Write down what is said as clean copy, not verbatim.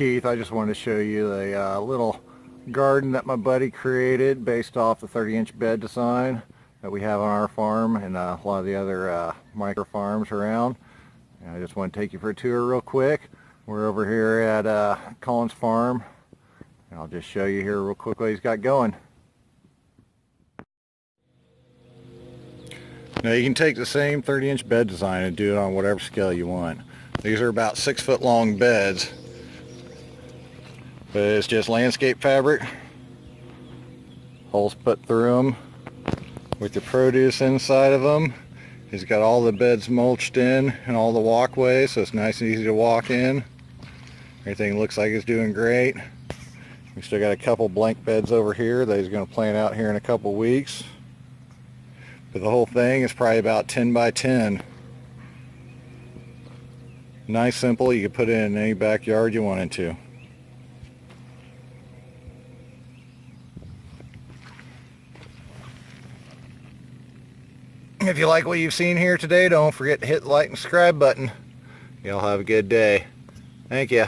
Keith. I just wanted to show you the little garden that my buddy created based off the 30-inch bed design that we have on our farm and a lot of the other micro farms around. And I just want to take you for a tour real quick. We're over here at Colin's farm, and I'll just show you here real quick what he's got going. Now you can take the same 30-inch bed design and do it on whatever scale you want. These are about 6-foot long beds, but it's just landscape fabric, holes put through them with your produce inside of them. He's got all the beds mulched in and all the walkways, so it's nice and easy to walk in. Everything looks like it's doing great. We still got a couple blank beds over here that he's going to plant out here in a couple weeks. But the whole thing is probably about 10 by 10. Nice, simple. You can put it in any backyard you wanted to. If you like what you've seen here today, don't forget to hit the like and subscribe button. Y'all have a good day. Thank you.